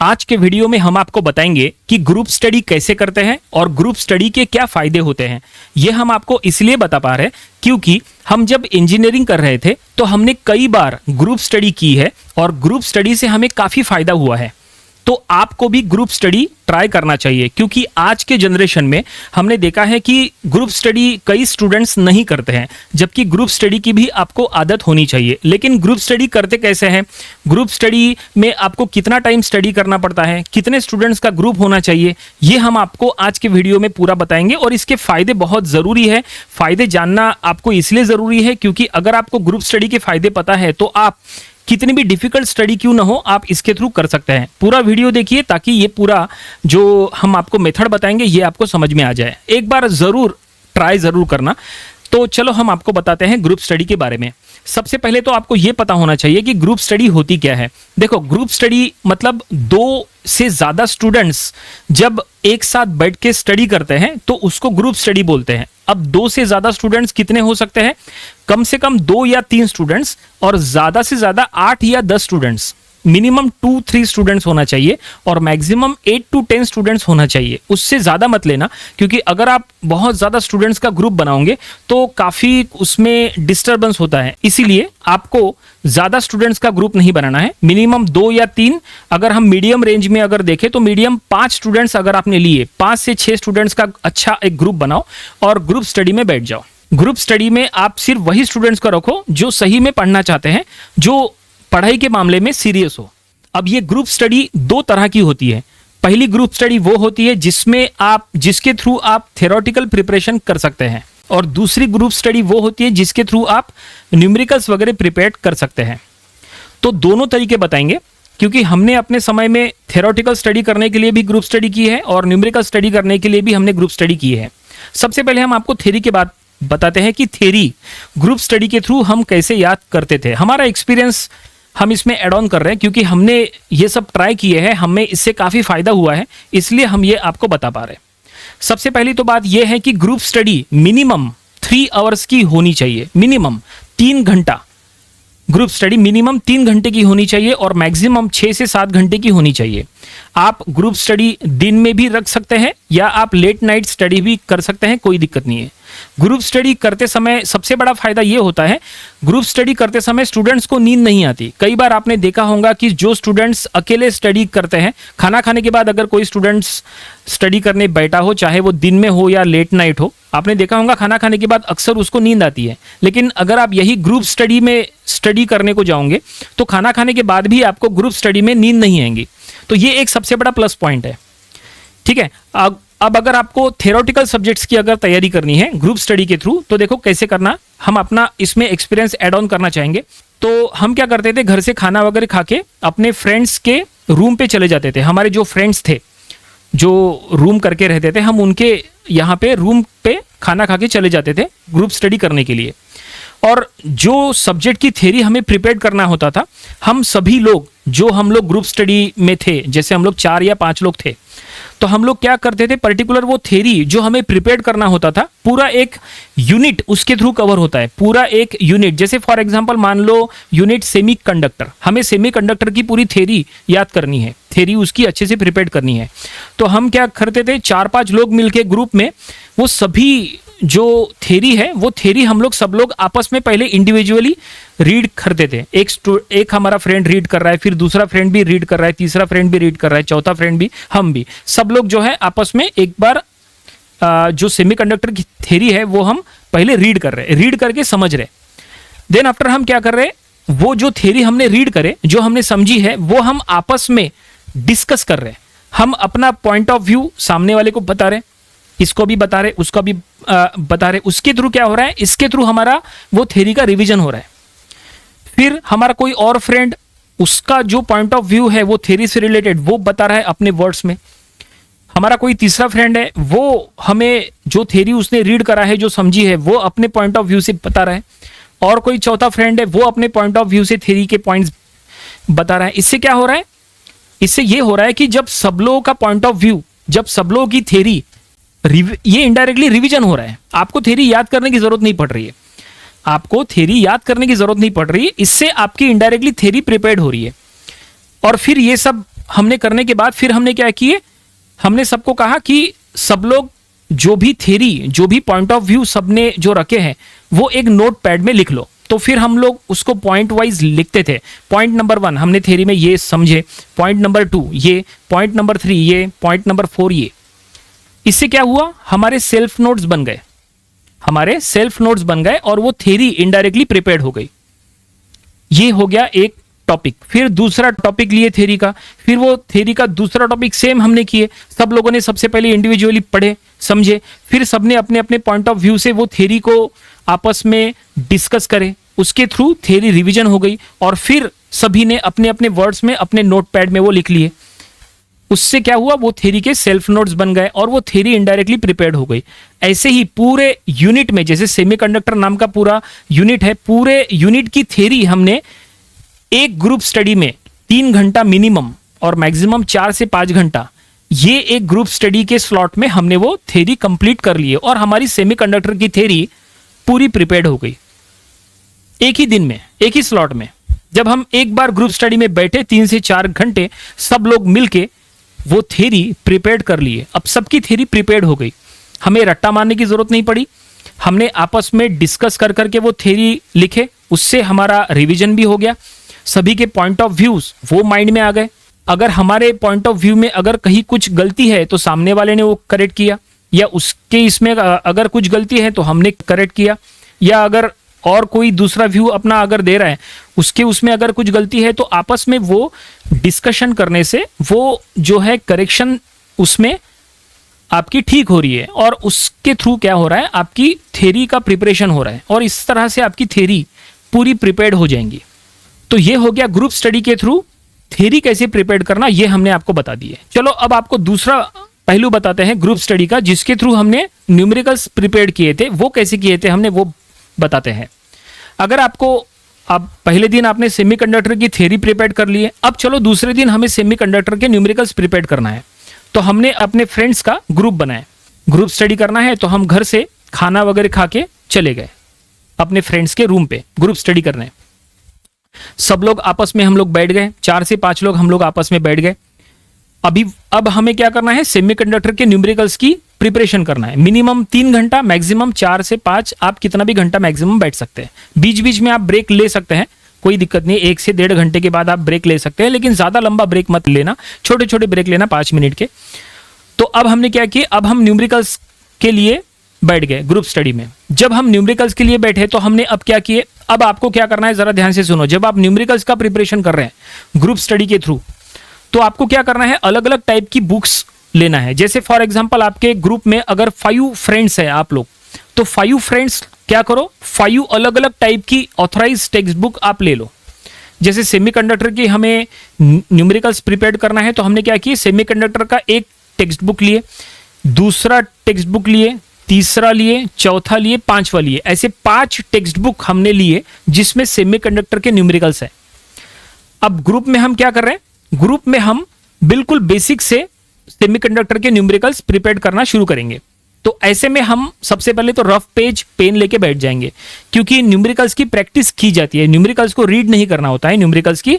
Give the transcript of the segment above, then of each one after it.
आज के वीडियो में हम आपको बताएंगे कि ग्रुप स्टडी कैसे करते हैं और ग्रुप स्टडी के क्या फायदे होते हैं। ये हम आपको इसलिए बता पा रहे हैं क्योंकि हम जब इंजीनियरिंग कर रहे थे तो हमने कई बार ग्रुप स्टडी की है और ग्रुप स्टडी से हमें काफ़ी फायदा हुआ है। तो आपको भी ग्रुप स्टडी ट्राई करना चाहिए क्योंकि आज के जनरेशन में हमने देखा है कि ग्रुप स्टडी कई स्टूडेंट्स नहीं करते हैं, जबकि ग्रुप स्टडी की भी आपको आदत होनी चाहिए। लेकिन ग्रुप स्टडी करते कैसे हैं, ग्रुप स्टडी में आपको कितना टाइम स्टडी करना पड़ता है, कितने स्टूडेंट्स का ग्रुप होना चाहिए, ये हम आपको आज के वीडियो में पूरा बताएंगे। और इसके फायदे बहुत ज़रूरी है। फायदे जानना आपको इसलिए ज़रूरी है क्योंकि अगर आपको ग्रुप स्टडी के फायदे पता है तो आप कितनी भी डिफिकल्ट स्टडी क्यों ना हो आप इसके थ्रू कर सकते हैं। पूरा वीडियो देखिए ताकि ये पूरा जो हम आपको मेथड बताएंगे ये आपको समझ में आ जाए। एक बार ज़रूर ट्राई ज़रूर करना। तो चलो हम आपको बताते हैं ग्रुप स्टडी के बारे में। सबसे पहले तो आपको ये पता होना चाहिए कि ग्रुप स्टडी होती क्या है। देखो, ग्रुप स्टडी मतलब दो से ज़्यादा स्टूडेंट्स जब एक साथ बैठ के स्टडी करते हैं तो उसको ग्रुप स्टडी बोलते हैं। अब दो से ज़्यादा स्टूडेंट्स कितने हो सकते हैं? कम से कम 2 या 3 स्टूडेंट्स और ज़्यादा से ज़्यादा 8 या 10 स्टूडेंट्स। मिनिमम 2-3 स्टूडेंट्स होना चाहिए और मैक्सिमम 8 to 10 स्टूडेंट्स होना चाहिए। उससे ज़्यादा मत लेना क्योंकि अगर आप बहुत ज़्यादा स्टूडेंट्स का ग्रुप बनाओगे तो काफ़ी उसमें डिस्टर्बेंस होता है। इसीलिए आपको ज़्यादा स्टूडेंट्स का ग्रुप नहीं बनाना है। मिनिमम 2 या 3, अगर हम मीडियम रेंज में अगर देखें तो मीडियम 5 स्टूडेंट्स अगर आपने लिए, 5 से 6 स्टूडेंट्स का अच्छा एक ग्रुप बनाओ और ग्रुप स्टडी में बैठ जाओ। ग्रुप स्टडी में आप सिर्फ वही स्टूडेंट्स को रखो जो सही में पढ़ना चाहते हैं, जो पढ़ाई के मामले में सीरियस हो। अब ये ग्रुप स्टडी 2 तरह की होती है। पहली ग्रुप स्टडी वो होती है जिसके थ्रू आप थ्योरेटिकल प्रिपरेशन कर सकते हैं और दूसरी ग्रुप स्टडी वो होती है जिसके थ्रू आप न्यूमेरिकल्स वगैरह प्रिपेयर कर सकते हैं। तो दोनों तरीके बताएंगे क्योंकि हमने अपने समय में थ्योरेटिकल स्टडी करने के लिए भी ग्रुप स्टडी की है और न्यूमेरिकल स्टडी करने के लिए भी हमने ग्रुप स्टडी की है। सबसे पहले हम आपको थ्योरी के बात बताते हैं कि थ्योरी ग्रुप स्टडी के थ्रू हम कैसे याद करते थे। हमारा एक्सपीरियंस हम इसमें ऐड ऑन कर रहे हैं क्योंकि हमने ये सब ट्राई किए हैं, हमें इससे काफ़ी फायदा हुआ है, इसलिए हम ये आपको बता पा रहे हैं। सबसे पहली तो बात यह है कि ग्रुप स्टडी मिनिमम 3 आवर्स की होनी चाहिए। मिनिमम 3 घंटा ग्रुप स्टडी मिनिमम 3 घंटे की होनी चाहिए और मैक्सिमम 6 से 7 घंटे की होनी चाहिए। आप ग्रुप स्टडी दिन में भी रख सकते हैं या आप लेट नाइट स्टडी भी कर सकते हैं, कोई दिक्कत नहीं है। ग्रुप स्टडी करते समय सबसे बड़ा फायदा ये होता है, ग्रुप स्टडी करते समय स्टूडेंट्स को नींद नहीं आती। कई बार आपने देखा होगा कि जो स्टूडेंट्स अकेले स्टडी करते हैं, खाना खाने के बाद अगर कोई स्टूडेंट्स स्टडी करने बैठा हो, चाहे वो दिन में हो या लेट नाइट हो, आपने देखा होगा खाना खाने के बाद अक्सर उसको नींद आती है। लेकिन अगर आप यही ग्रुप स्टडी में स्टडी करने को जाओगे तो खाना खाने के बाद भी आपको ग्रुप स्टडी में नींद नहीं आएगी। तो ये एक सबसे बड़ा प्लस पॉइंट है। ठीक है, अब अगर आपको थ्योरेटिकल सब्जेक्ट्स की अगर तैयारी करनी है ग्रुप स्टडी के थ्रू तो देखो कैसे करना। हम अपना इसमें एक्सपीरियंस ऐड ऑन करना चाहेंगे। तो हम क्या करते थे, घर से खाना वगैरह खा के अपने फ्रेंड्स के रूम पे चले जाते थे। हमारे जो फ्रेंड्स थे जो रूम करके रहते थे, हम उनके यहाँ पे रूम पे खाना खा के चले जाते थे ग्रुप स्टडी करने के लिए। और जो सब्जेक्ट की थ्योरी हमें प्रिपेयर करना होता था, हम सभी लोग जो हम लोग ग्रुप स्टडी में थे, जैसे हम लोग 4 या 5 लोग थे, तो हम लोग क्या करते थे, पर्टिकुलर वो थ्योरी जो हमें प्रिपेयर करना होता था, पूरा एक यूनिट उसके थ्रू कवर होता है। पूरा एक यूनिट, जैसे फॉर एग्जांपल मान लो यूनिट सेमीकंडक्टर, हमें सेमीकंडक्टर की पूरी थ्योरी याद करनी है, थ्योरी उसकी अच्छे से प्रिपेयर करनी है। तो हम क्या करते थे, 4-5 लोग मिलके ग्रुप में वो सभी जो थ्योरी है वो थ्योरी हम लोग सब लोग आपस में पहले इंडिविजुअली रीड करते थे। एक हमारा फ्रेंड रीड कर रहा है, फिर दूसरा फ्रेंड भी रीड कर रहा है, तीसरा फ्रेंड भी रीड कर रहा है, चौथा फ्रेंड भी, हम भी, सब लोग जो है आपस में एक बार जो सेमीकंडक्टर की थ्योरी है वो हम पहले रीड कर रहे हैं, रीड करके समझ रहे। देन आफ्टर हम क्या कर रहे हैं, वो जो थ्योरी हमने रीड करे, जो हमने समझी है, वो हम आपस में डिस्कस कर रहे हैं। हम अपना पॉइंट ऑफ व्यू सामने वाले को बता रहे, इसको भी बता रहे, उसका भी बता रहे। उसके थ्रू क्या हो रहा है, इसके थ्रू हमारा वो थ्योरी का रिवीजन हो रहा है। फिर हमारा कोई और फ्रेंड, उसका जो पॉइंट ऑफ व्यू है वो थ्योरी से रिलेटेड वो बता रहा है अपने वर्ड्स में। हमारा कोई तीसरा फ्रेंड है, वो हमें जो थ्योरी उसने रीड करा है, जो समझी है, वो अपने पॉइंट ऑफ व्यू से बता रहा है। और कोई चौथा फ्रेंड है, वो अपने पॉइंट ऑफ व्यू से थ्योरी के पॉइंट्स बता रहा है। इससे क्या हो रहा है, इससे ये हो रहा है कि जब सब लोगों का पॉइंट ऑफ व्यू, जब सब लोगों की थ्योरी, ये इनडायरेक्टली रिवीजन हो रहा है। आपको थ्योरी याद करने की जरूरत नहीं पड़ रही है, आपको थ्योरी याद करने की जरूरत नहीं पड़ रही है, इससे आपकी इनडायरेक्टली थ्योरी प्रिपेयर्ड हो रही है। और फिर ये सब हमने करने के बाद फिर हमने क्या किए, हमने सबको कहा कि सब लोग जो भी थ्योरी, जो भी पॉइंट ऑफ व्यू सबने जो रखे हैं वो एक नोट पैड में लिख लो। तो फिर हम लोग उसको पॉइंट वाइज लिखते थे। पॉइंट नंबर 1 हमने थ्योरी में ये समझे, पॉइंट नंबर 2 ये, पॉइंट नंबर 3 ये, पॉइंट नंबर 4 ये। इससे क्या हुआ, हमारे सेल्फ नोट्स बन गए, हमारे सेल्फ नोट्स बन गए और वो थ्योरी इनडायरेक्टली प्रिपेयर्ड हो गई। ये हो गया एक टॉपिक। फिर दूसरा टॉपिक लिए थ्योरी का, फिर वो थ्योरी का दूसरा टॉपिक सेम हमने किए। सब लोगों ने सबसे पहले इंडिविजुअली पढ़े, समझे, फिर सबने अपने अपने पॉइंट ऑफ व्यू से वो थ्योरी को आपस में डिस्कस करे, उसके थ्रू थ्योरी रिवीजन हो गई और फिर सभी ने अपने अपने वर्ड्स में अपने नोटपैड में वो लिख लिए। उससे क्या हुआ, वो थ्योरी के सेल्फ नोट्स बन गए और वो थ्योरी इनडायरेक्टली प्रिपेयर्ड हो गई। ऐसे ही पूरे यूनिट में, जैसे सेमीकंडक्टर नाम का पूरा यूनिट है, पूरे यूनिट की थ्योरी हमने एक ग्रुप स्टडी में 3 घंटा मिनिमम और मैक्सिमम 4 से 5 घंटा, ये एक ग्रुप स्टडी के स्लॉट में हमने वो थ्योरी कंप्लीट कर लिए और हमारी सेमीकंडक्टर की थ्योरी पूरी प्रिपेयर्ड हो गई एक ही दिन में, एक ही स्लॉट में। जब हम एक बार ग्रुप स्टडी में बैठे 3 से 4 घंटे, सब लोग मिलके वो थ्योरी प्रिपेयर्ड कर लिए। अब सबकी थ्योरी प्रिपेयर्ड हो गई, हमें रट्टा मारने की जरूरत नहीं पड़ी। हमने आपस में डिस्कस कर करके वो थ्योरी लिखे, उससे हमारा रिवीजन भी हो गया। सभी के पॉइंट ऑफ व्यूज वो माइंड में आ गए। अगर हमारे पॉइंट ऑफ व्यू में अगर कहीं कुछ गलती है तो सामने वाले ने वो करेक्ट किया, या उसके इसमें अगर कुछ गलती है तो हमने करेक्ट किया, या अगर और कोई दूसरा व्यू अपना अगर दे रहा है उसके उसमें अगर कुछ गलती है तो आपस में वो डिस्कशन करने से वो जो है करेक्शन उसमें आपकी ठीक हो रही है और उसके थ्रू क्या हो रहा है, आपकी थ्योरी का प्रिपरेशन हो रहा है और इस तरह से आपकी थ्योरी पूरी प्रिपेयर्ड हो जाएंगी। तो ये हो गया ग्रुप स्टडी के थ्रू थ्योरी कैसे प्रिपेयर करना, ये हमने आपको बता दी है। चलो अब आपको दूसरा पहलू बताते हैं ग्रुप स्टडी का, जिसके थ्रू हमने न्यूमेरिकल्स प्रिपेयर किए थे। वो कैसे किए थे हमने वो बताते हैं। अगर आपको अब पहले दिन आपने सेमीकंडक्टर की थ्योरी प्रिपेयर कर ली है, अब चलो दूसरे दिन हमें सेमीकंडक्टर के न्यूमेरिकल्स प्रिपेयर करना है। तो हमने अपने फ्रेंड्स का ग्रुप बनाया, ग्रुप स्टडी करना है, तो हम घर से खाना वगैरह खा के चले गए अपने फ्रेंड्स के रूम पे ग्रुप स्टडी करने। सब लोग आपस में हम लोग बैठ गए, 4 से 5 लोग हम लोग आपस में बैठ गए। अब हमें क्या करना है, सेमीकंडक्टर के न्यूमेरिकल्स की प्रिपरेशन करना है। मिनिमम 3 घंटा, मैक्सिमम 4 से 5, आप कितना भी घंटा मैक्सिमम बैठ सकते हैं। बीच बीच में आप ब्रेक ले सकते हैं, कोई दिक्कत नहीं, 1 से 1.5 घंटे के बाद आप ब्रेक ले सकते हैं, लेकिन ज्यादा लंबा ब्रेक मत लेना, छोटे छोटे ब्रेक लेना 5 मिनट के। तो अब हमने क्या किया, अब हम न्यूमेरिकल्स के लिए बैठ गए ग्रुप स्टडी में। जब हम न्यूमेरिकल्स के लिए बैठे तो हमने अब क्या किए, अब आपको क्या करना है जरा ध्यान से सुनो। जब आप न्यूमेरिकल्स का प्रिपरेशन कर रहे हैं ग्रुप स्टडी के थ्रू, तो आपको क्या करना है, अलग अलग टाइप की बुक्स लेना है। जैसे फॉर एग्जांपल आपके ग्रुप में अगर 5 फ्रेंड्स हैं आप लोग, तो 5 फ्रेंड्स क्या करो, 5 अलग अलग टाइप की ऑथराइज टेक्स्ट बुक आप ले लो। जैसे सेमीकंडक्टर की हमें न्यूमेरिकल्स प्रिपेयर करना है, तो हमने क्या किया, सेमीकंडक्टर का एक टेक्स्ट बुक लिए, दूसरा टेक्स्ट बुक लिए, तीसरा लिए, चौथा लिए, 5वां लिए। ऐसे 5 टेक्स्ट बुक हमने लिए जिसमें सेमीकंडक्टर के न्यूमेरिकल्स है। अब ग्रुप में हम क्या कर रहे हैं, ग्रुप में हम बिल्कुल बेसिक से सेमीकंडक्टर के न्यूमेरिकल्स प्रिपेयर करना शुरू करेंगे। तो ऐसे में हम सबसे पहले तो रफ पेज पेन लेके बैठ जाएंगे, क्योंकि न्यूमेरिकल्स की प्रैक्टिस की जाती है। न्यूमेरिकल्स को रीड नहीं करना होता है, न्यूमेरिकल्स की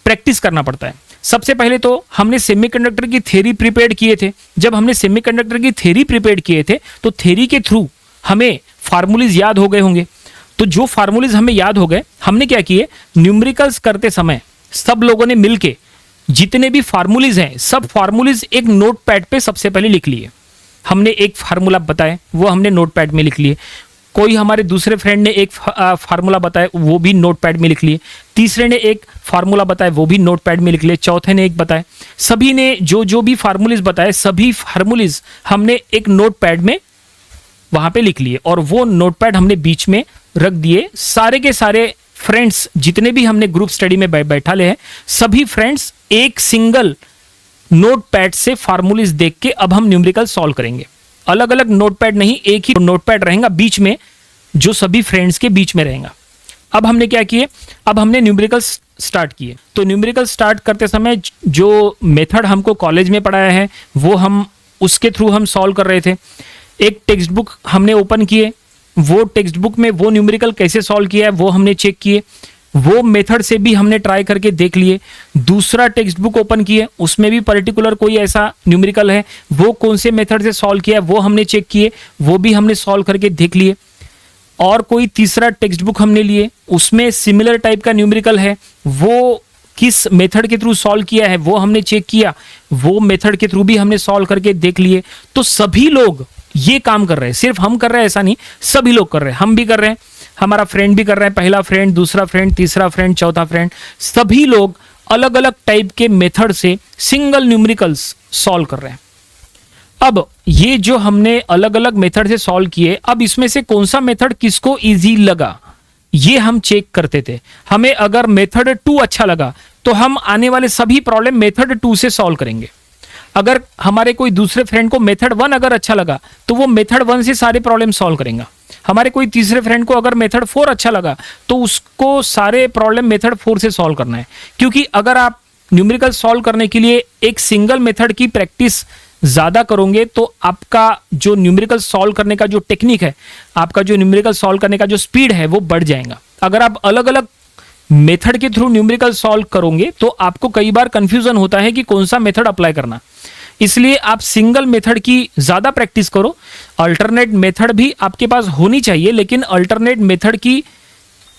प्रैक्टिस करना पड़ता है। सबसे पहले तो हमने सेमीकंडक्टर की थ्योरी प्रिपेयर किए थे। जब हमने सेमीकंडक्टर की थ्योरी प्रिपेयर किए थे तो थ्योरी के थ्रू हमें फार्मूलीज याद हो गए होंगे। तो जो फार्मूलीज हमें याद हो गए, हमने क्या किए, न्यूमेरिकल्स करते समय सब लोगों ने मिलके जितने भी फार्मूलीज हैं सब फार्मूलीज एक नोटपैड पे सबसे पहले लिख लिए। हमने एक फार्मूला बताए, वो हमने नोटपैड में लिख लिए। कोई हमारे दूसरे फ्रेंड ने एक फार्मूला बताया, वो भी नोटपैड में लिख लिए। तीसरे ने एक फार्मूला बताया, वो भी नोटपैड में लिख लिए। चौथे ने एक बताया। सभी ने जो जो भी फार्मूलीज बताए, सभी फार्मूलीज हमने एक नोटपैड में वहां पे लिख लिए और वो नोटपैड हमने बीच में रख दिए। सारे के सारे फ्रेंड्स जितने भी हमने ग्रुप स्टडी में बैठा ले हैं, सभी फ्रेंड्स एक सिंगल नोटपैड से फार्मूलीज देख के अब हम न्यूमेरिकल सॉल्व करेंगे। अलग अलग नोटपैड नहीं, एक ही नोटपैड रहेगा बीच में, जो सभी फ्रेंड्स के बीच में रहेगा। अब हमने क्या किए, अब हमने न्यूमेरिकल्स स्टार्ट किए। तो न्यूमेरिकल स्टार्ट करते समय जो मेथड हमको कॉलेज में पढ़ाया है वो हम उसके थ्रू हम सॉल्व कर रहे थे। एक टेक्स्ट बुक हमने ओपन किए, वो टेक्स्ट बुक में वो न्यूमेरिकल कैसे सॉल्व किया है वो हमने चेक किए। वो मेथड से भी हमने ट्राई करके देख लिए। दूसरा टेक्स्ट बुक ओपन किए, उसमें भी पर्टिकुलर कोई ऐसा न्यूमेरिकल है, वो कौन से मेथड से सॉल्व किया है वो हमने चेक किए, वो भी हमने सॉल्व करके देख लिए। और कोई तीसरा टेक्स्ट बुक हमने लिए, उसमें सिमिलर टाइप का न्यूमेरिकल है, वो किस मेथड के थ्रू सॉल्व किया है वो हमने चेक किया, वो मेथड के थ्रू भी हमने सॉल्व करके देख लिए। तो सभी लोग ये काम कर रहे हैं, सिर्फ हम कर रहे हैं ऐसा नहीं, सभी लोग कर रहे हैं। हम भी कर रहे हैं, हमारा फ्रेंड भी कर रहा है, पहला फ्रेंड, दूसरा फ्रेंड, तीसरा फ्रेंड, चौथा फ्रेंड, सभी लोग अलग अलग टाइप के मेथड से सिंगल न्यूमेरिकल्स सॉल्व कर रहे हैं। अब ये जो हमने अलग अलग मेथड से सॉल्व किए, अब इसमें से कौन सा मेथड किसको इजी लगा ये हम चेक करते थे। हमें अगर मेथड 2 अच्छा लगा तो हम आने वाले सभी प्रॉब्लम मेथड 2 से सॉल्व करेंगे। अगर हमारे कोई दूसरे फ्रेंड को मेथड 1 अगर अच्छा लगा तो वो मेथड 1 से सारे प्रॉब्लम सॉल्व करेंगे। हमारे कोई तीसरे फ्रेंड को अगर मेथड 4 अच्छा लगा तो उसको सारे प्रॉब्लम मेथड 4 से सॉल्व करना है। क्योंकि अगर आप न्यूमेरिकल सॉल्व करने के लिए एक सिंगल मेथड की प्रैक्टिस ज्यादा करोगे तो आपका जो न्यूमेरिकल सॉल्व करने का जो टेक्निक है, आपका जो न्यूमेरिकल सॉल्व करने का जो स्पीड है वो बढ़ जाएगा। अगर आप अलग अलग मेथड के थ्रू न्यूमेरिकल सॉल्व करोगे तो आपको कई बार कंफ्यूजन होता है कि कौन सा मेथड अप्लाई करना। इसलिए आप सिंगल मेथड की ज्यादा प्रैक्टिस करो। अल्टरनेट मेथड भी आपके पास होनी चाहिए, लेकिन अल्टरनेट मेथड की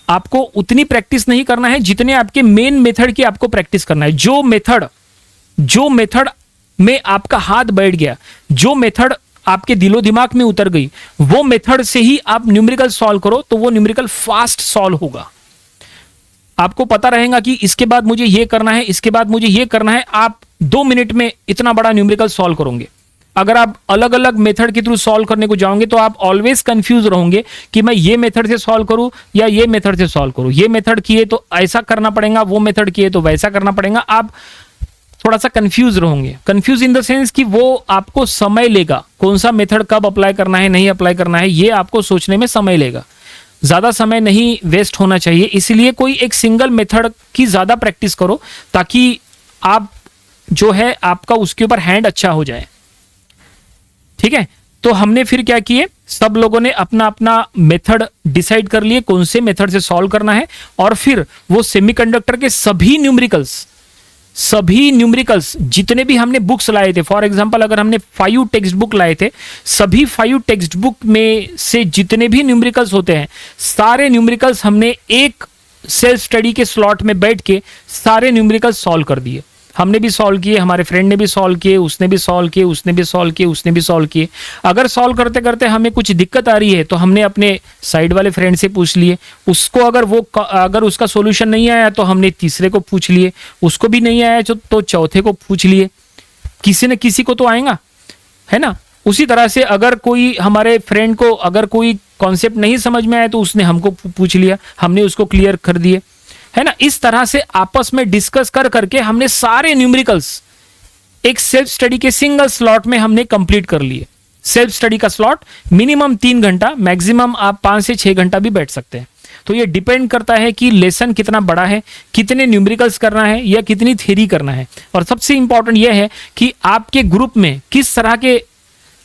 आपको उतनी प्रैक्टिस नहीं करना है जितने आपके मेन मेथड की आपको प्रैक्टिस करना है। जो मेथड में आपका हाथ बैठ गया, जो मेथड आपके दिलो दिमाग में उतर गई, वो मेथड से ही आप न्यूमेरिकल सॉल्व करो तो वो न्यूमेरिकल फास्ट सॉल्व होगा। आपको पता रहेगा कि इसके बाद मुझे ये करना है, इसके बाद मुझे ये करना है, आप 2 मिनट में इतना बड़ा न्यूमेरिकल सॉल्व करोगे। अगर आप अलग अलग मेथड के थ्रू सॉल्व करने को जाओगे तो आप ऑलवेज कंफ्यूज रहोगे कि मैं ये मेथड से सॉल्व करूं या ये मेथड से सॉल्व करूं। ये मेथड किए तो ऐसा करना पड़ेगा, वो मेथड किए तो वैसा करना पड़ेगा। आप थोड़ा सा कंफ्यूज रहोगे। कंफ्यूज इन द सेंस कि वो आपको समय लेगा, कौन सा मेथड कब अप्लाई करना है, नहीं अप्लाई करना है, ये आपको सोचने में समय लेगा। ज्यादा समय नहीं वेस्ट होना चाहिए, इसलिए कोई एक सिंगल मेथड की ज्यादा प्रैक्टिस करो ताकि आप जो है आपका उसके ऊपर हैंड अच्छा हो जाए। ठीक है, तो हमने फिर क्या किए, सब लोगों ने अपना अपना मेथड डिसाइड कर लिए कौन से मेथड से सॉल्व करना है, और फिर वो सेमीकंडक्टर के सभी न्यूमेरिकल्स जितने भी हमने बुक्स लाए थे, फॉर एग्जांपल अगर हमने 5 टेक्स्ट बुक लाए थे, सभी 5 टेक्स्ट बुक में से जितने भी न्यूमेरिकल्स होते हैं, सारे न्यूमेरिकल्स हमने एक सेल्फ स्टडी के स्लॉट में बैठ के सारे न्यूमेरिकल्स सॉल्व कर दिए। हमने भी सॉल्व किए, हमारे फ्रेंड ने भी सॉल्व किए, उसने भी सॉल्व किए, उसने भी सॉल्व किए, उसने भी सॉल्व किए। अगर सॉल्व करते करते हमें कुछ दिक्कत आ रही है तो हमने अपने साइड वाले फ्रेंड से पूछ लिए, उसको अगर उसका सॉल्यूशन नहीं आया तो हमने तीसरे को पूछ लिए, उसको भी नहीं आया तो चौथे को पूछ लिए। किसी न किसी को तो आएगा, है ना। उसी तरह से अगर कोई हमारे फ्रेंड को अगर कोई कॉन्सेप्ट नहीं समझ में आया तो उसने हमको पूछ लिया, हमने उसको क्लियर कर दिए, है ना। इस तरह से आपस में डिस्कस कर करके हमने सारे न्यूमेरिकल्स एक सेल्फ स्टडी के सिंगल स्लॉट में हमने कंप्लीट कर लिए। सेल्फ स्टडी का स्लॉट मिनिमम 3 घंटा, मैक्सिमम आप 5 से 6 घंटा भी बैठ सकते हैं। तो ये डिपेंड करता है कि लेसन कितना बड़ा है, कितने न्यूमेरिकल्स करना है या कितनी थ्योरी करना है। और सबसे इंपॉर्टेंट यह है कि आपके ग्रुप में किस तरह के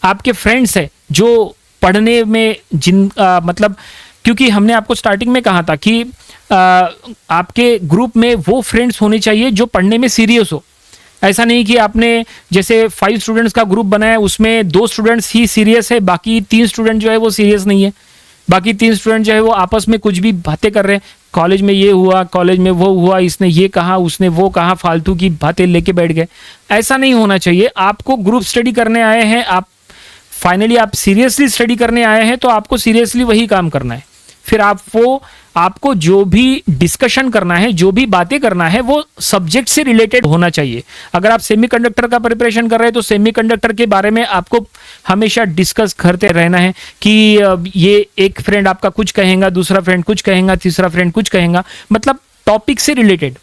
आपके फ्रेंड्स है जो पढ़ने में मतलब, क्योंकि हमने आपको स्टार्टिंग में कहा था कि आपके ग्रुप में वो फ्रेंड्स होने चाहिए जो पढ़ने में सीरियस हो। ऐसा नहीं कि आपने जैसे 5 स्टूडेंट्स का ग्रुप बनाया, उसमें 2 स्टूडेंट्स ही सीरियस है, बाकी 3 स्टूडेंट जो है वो सीरियस नहीं है। बाकी 3 स्टूडेंट जो है वो आपस में कुछ भी बातें कर रहे हैं, कॉलेज में ये हुआ, कॉलेज में वो हुआ, इसने ये कहा, उसने वो कहा, फालतू की बातें लेके बैठ गए। ऐसा नहीं होना चाहिए। आपको ग्रुप स्टडी करने आए हैं, आप फाइनली आप सीरियसली स्टडी करने आए हैं तो आपको सीरियसली वही काम करना है। फिर आपको जो भी डिस्कशन करना है, जो भी बातें करना है, वो सब्जेक्ट से रिलेटेड होना चाहिए। अगर आप सेमीकंडक्टर का प्रिपरेशन कर रहे हैं तो सेमीकंडक्टर के बारे में आपको हमेशा डिस्कस करते रहना है कि ये एक फ्रेंड आपका कुछ कहेगा, दूसरा फ्रेंड कुछ कहेगा, तीसरा फ्रेंड कुछ कहेगा, मतलब टॉपिक से रिलेटेड,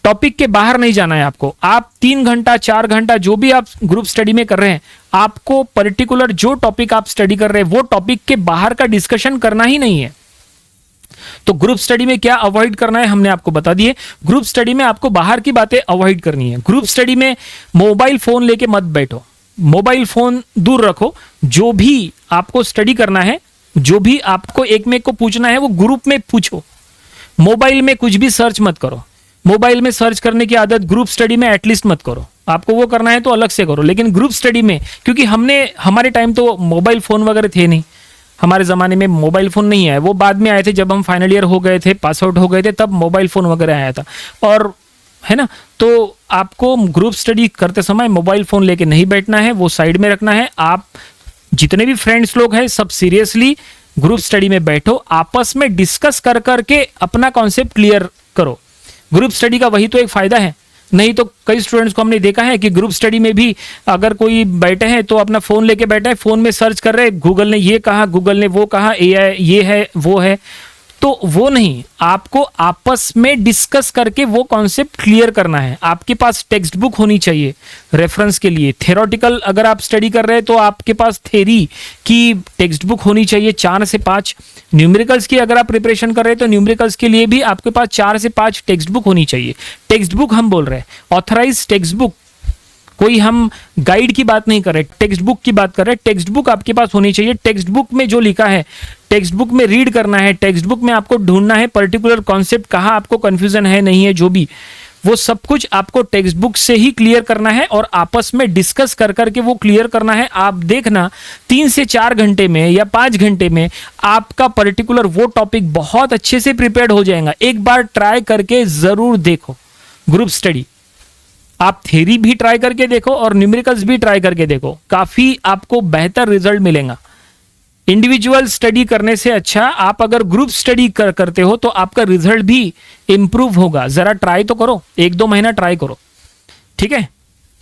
टॉपिक के बाहर नहीं जाना है आपको। आप 3 घंटा 4 घंटा जो भी आप ग्रुप स्टडी में कर रहे हैं, आपको पर्टिकुलर जो टॉपिक आप स्टडी कर रहे हैं वो टॉपिक के बाहर का डिस्कशन करना ही नहीं है। तो ग्रुप स्टडी में क्या अवॉइड करना है हमने आपको बता दिए। ग्रुप स्टडी में आपको बाहर की बातें अवॉइड करनी है। ग्रुप स्टडी में मोबाइल फोन लेके मत बैठो, मोबाइल फोन दूर रखो। जो भी आपको स्टडी करना है, जो भी आपको एक में को पूछना है वो ग्रुप में पूछो। मोबाइल में कुछ भी सर्च मत करो। मोबाइल में सर्च करने की आदत ग्रुप स्टडी में एटलीस्ट मत करो। आपको वो करना है तो अलग से करो, लेकिन ग्रुप स्टडी में, क्योंकि हमारे टाइम तो मोबाइल फ़ोन वगैरह थे नहीं, हमारे ज़माने में मोबाइल फ़ोन नहीं आया, वो बाद में आए थे जब हम फाइनल ईयर हो गए थे, पास आउट हो गए थे, तब मोबाइल फ़ोन वगैरह आया था। और है ना, तो आपको ग्रुप स्टडी करते समय मोबाइल फ़ोन लेके नहीं बैठना है, वो साइड में रखना है। आप जितने भी फ्रेंड्स लोग हैं सब सीरियसली ग्रुप स्टडी में बैठो, आपस में डिस्कस कर करके अपना कॉन्सेप्ट क्लियर करो। ग्रुप स्टडी का वही तो एक फ़ायदा है। नहीं तो कई स्टूडेंट्स को हमने देखा है कि ग्रुप स्टडी में भी अगर कोई बैठे हैं तो अपना फ़ोन लेके बैठा है, फ़ोन में सर्च कर रहे हैं, गूगल ने ये कहा, गूगल ने वो कहा, AI ये है वो है, तो वो नहीं। आपको आपस में डिस्कस करके वो कॉन्सेप्ट क्लियर करना है। आपके पास टेक्स्ट बुक होनी चाहिए रेफरेंस के लिए। थेरोटिकल अगर आप स्टडी कर रहे हैं तो आपके पास थेरी की टेक्स्ट बुक होनी चाहिए 4 से 5। न्यूमेरिकल्स की अगर आप प्रिपरेशन कर रहे हैं तो न्यूमेरिकल्स के लिए भी आपके पास 4 से 5 टेक्स्ट बुक होनी चाहिए। टेक्स्ट बुक हम बोल रहे हैं, ऑथराइज टेक्स्ट बुक, कोई हम गाइड की बात नहीं कर रहे, टेक्स्ट बुक की बात कर रहे हैं। टेक्स्ट बुक आपके पास होनी चाहिए। टेक्स्ट बुक में जो लिखा है, टेक्स्ट बुक में रीड करना है, टेक्स्ट बुक में आपको ढूंढना है पर्टिकुलर कॉन्सेप्ट, कहाँ आपको कंफ्यूजन है नहीं है, जो भी वो सब कुछ आपको टेक्स्ट बुक से ही क्लियर करना है और आपस में डिस्कस कर करके वो क्लियर करना है। आप देखना 3 से 4 घंटे में या 5 घंटे में आपका पर्टिकुलर वो टॉपिक बहुत अच्छे से प्रिपेयर्ड हो जाएगा। एक बार ट्राई करके जरूर देखो ग्रुप स्टडी। आप थ्योरी भी ट्राई करके देखो और न्यूमेरिकल्स भी ट्राई करके देखो, काफी आपको बेहतर रिजल्ट मिलेगा। इंडिविजुअल स्टडी करने से अच्छा आप अगर ग्रुप स्टडी करते हो तो आपका रिजल्ट भी इंप्रूव होगा। जरा ट्राई तो करो, 1-2 महीना ट्राई करो, ठीक है।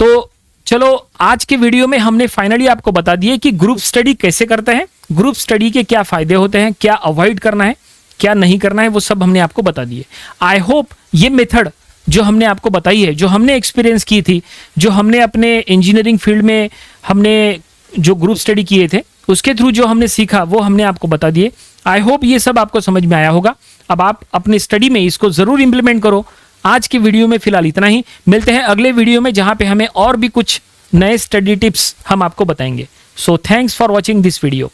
तो चलो आज के वीडियो में हमने फाइनली आपको बता दिए कि ग्रुप स्टडी कैसे करते हैं, ग्रुप स्टडी के क्या फायदे होते हैं, क्या अवॉइड करना है, क्या नहीं करना है, वो सब हमने आपको बता दिए। आई होप ये मेथड जो हमने आपको बताई है, जो हमने एक्सपीरियंस की थी, जो हमने अपने इंजीनियरिंग फील्ड में हमने जो ग्रुप स्टडी किए थे उसके थ्रू जो हमने सीखा वो हमने आपको बता दिए। आई होप ये सब आपको समझ में आया होगा। अब आप अपनी स्टडी में इसको जरूर इंप्लीमेंट करो। आज की वीडियो में फिलहाल इतना ही, मिलते हैं अगले वीडियो में जहां पे हमें और भी कुछ नए स्टडी टिप्स हम आपको बताएंगे। So thanks for watching this video.